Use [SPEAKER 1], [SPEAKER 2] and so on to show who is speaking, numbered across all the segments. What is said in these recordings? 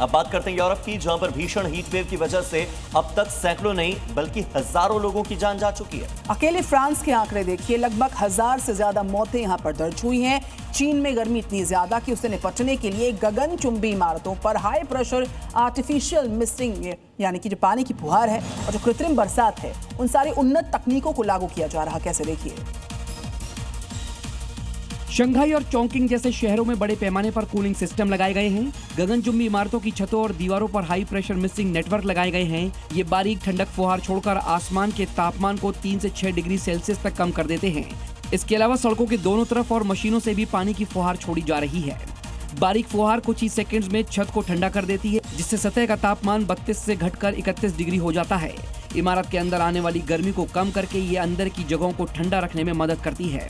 [SPEAKER 1] अब बात करते हैं यूरोप की, जहां पर भीषण हीट वेव की वजह से अब तक सैकड़ों नहीं बल्कि हजारों लोगों की जान जा चुकी है।
[SPEAKER 2] अकेले फ्रांस के आंकड़े देखिए, लगभग 1000 से ज्यादा मौतें यहां पर दर्ज हुई हैं। चीन में गर्मी इतनी ज्यादा कि उसे निपटने के लिए गगनचुंबी इमारतों पर हाई प्रेशर आर्टिफिशियल मिस्टिंग यानी कि जो पानी की फुहार है और जो कृत्रिम बरसात है, उन सारी उन्नत तकनीकों को लागू किया जा रहा। कैसे देखिए।
[SPEAKER 3] शंघाई और चौंकिंग जैसे शहरों में बड़े पैमाने पर कूलिंग सिस्टम लगाए गए हैं। गगनचुंबी इमारतों की छतों और दीवारों पर हाई प्रेशर मिस्टिंग नेटवर्क लगाए गए हैं। ये बारीक ठंडक फुहार छोड़कर आसमान के तापमान को 3 से 6 डिग्री सेल्सियस तक कम कर देते हैं। इसके अलावा सड़कों के दोनों तरफ और मशीनों से भी पानी की फुहार छोड़ी जा रही है। बारीक फुहार कुछ ही सेकंड्स में छत को ठंडा कर देती है, जिससे सतह का तापमान 32 से घटकर 31 डिग्री हो जाता है। इमारत के अंदर आने वाली गर्मी को कम करके ये अंदर की जगहों को ठंडा रखने में मदद करती है।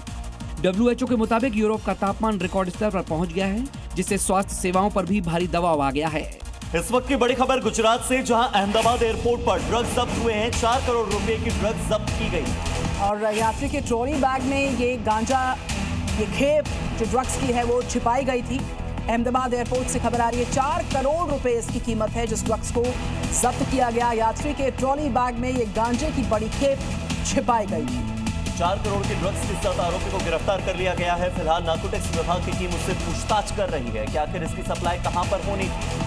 [SPEAKER 3] WHO के मुताबिक यूरोप का तापमान रिकॉर्ड स्तर पर पहुंच गया है, जिससे स्वास्थ्य सेवाओं पर भी भारी दबाव आ गया है।
[SPEAKER 1] इस वक्त की बड़ी खबर गुजरात से, जहां अहमदाबाद एयरपोर्ट पर ड्रग्स जब्त हुए हैं। 4 करोड़ रुपए की ड्रग्स जब्त की गई
[SPEAKER 2] और यात्री के ट्रॉली बैग में ये गांजा, ये खेप जो ड्रग्स की है वो छिपाई गई थी। अहमदाबाद एयरपोर्ट से खबर आ रही है, 4 करोड़ रुपए इसकी कीमत है जिस ड्रग्स को जब्त किया गया। यात्री के ट्रॉली बैग में ये गांजे की बड़ी खेप छिपाई गई थी।
[SPEAKER 1] 4 करोड़ की ड्रग्स के साथ आरोपी को गिरफ्तार कर लिया गया है। फिलहाल नार्कोटिक्स विभाग की टीम उससे पूछताछ कर रही है कि आखिर इसकी सप्लाई कहां पर होनी थी।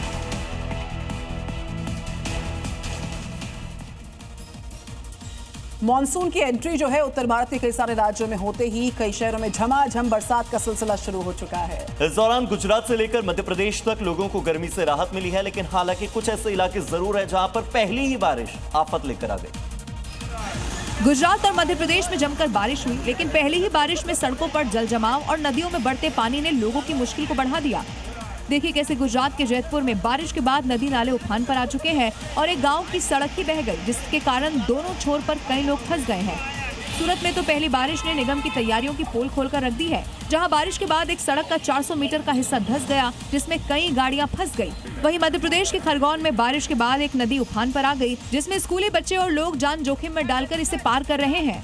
[SPEAKER 2] मॉनसून की एंट्री जो है उत्तर भारत के कई सारे राज्यों में होते ही कई शहरों में झमाझम बरसात का सिलसिला शुरू हो चुका है।
[SPEAKER 1] इस दौरान गुजरात से लेकर मध्य प्रदेश तक लोगों को गर्मी से राहत मिली है, लेकिन हालांकि कुछ ऐसे इलाके जरूर है जहां पर पहली ही बारिश आफत लेकर आ गई।
[SPEAKER 4] गुजरात और मध्य प्रदेश में जमकर बारिश हुई, लेकिन पहली ही बारिश में सड़कों पर जल जमाव और नदियों में बढ़ते पानी ने लोगों की मुश्किल को बढ़ा दिया। देखिए कैसे गुजरात के जैतपुर में बारिश के बाद नदी नाले उफान पर आ चुके हैं और एक गांव की सड़क ही बह गई, जिसके कारण दोनों छोर पर कई लोग फंस गए हैं। सूरत में तो पहली बारिश ने निगम की तैयारियों की पोल खोलकर रख दी है, जहां बारिश के बाद एक सड़क का 400 मीटर का हिस्सा धंस गया, जिसमें कई गाड़ियां फंस गई। वहीं मध्य प्रदेश के खरगोन में बारिश के बाद एक नदी उफान पर आ गई, जिसमें स्कूली बच्चे और लोग जान जोखिम में डालकर इसे पार कर रहे हैं।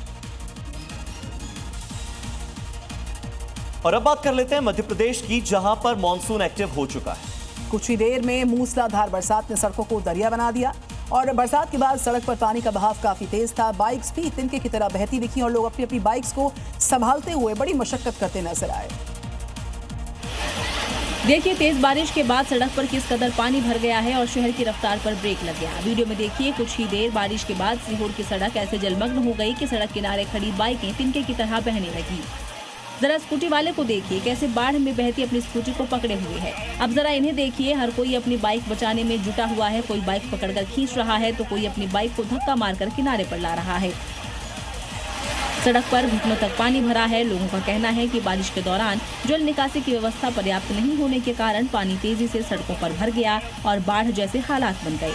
[SPEAKER 1] और अब बात कर लेते हैं मध्य प्रदेश की, जहां पर मॉनसून एक्टिव हो चुका है।
[SPEAKER 2] कुछ ही देर में मूसलाधार बरसात ने सड़कों को दरिया बना दिया और बरसात के बाद सड़क पर पानी का बहाव काफी तेज था। बाइक्स भी तिनके की तरह बहती दिखी और लोग अपनी अपनी बाइक्स को संभालते हुए बड़ी मशक्कत करते नजर आए।
[SPEAKER 5] देखिए तेज बारिश के बाद सड़क पर किस कदर पानी भर गया है और शहर की रफ्तार पर ब्रेक लग गया। वीडियो में देखिए कुछ ही देर बारिश के बाद सीहोर की सड़क ऐसे जलमग्न हो गई कि सड़क किनारे खड़ी बाइकें तिनके की तरह बहने लगी। जरा स्कूटी वाले को देखिए कैसे बाढ़ में बहती अपनी स्कूटी को पकड़े हुए है। अब जरा इन्हें देखिए, हर कोई अपनी बाइक बचाने में जुटा हुआ है। कोई बाइक पकड़कर खींच रहा है तो कोई अपनी बाइक को धक्का मारकर किनारे पर ला रहा है। सड़क पर घुटनों तक पानी भरा है। लोगों का कहना है कि बारिश के दौरान जल निकासी की व्यवस्था पर्याप्त नहीं होने के कारण पानी तेजी से सड़कों पर भर गया और बाढ़ जैसे हालात बन गए।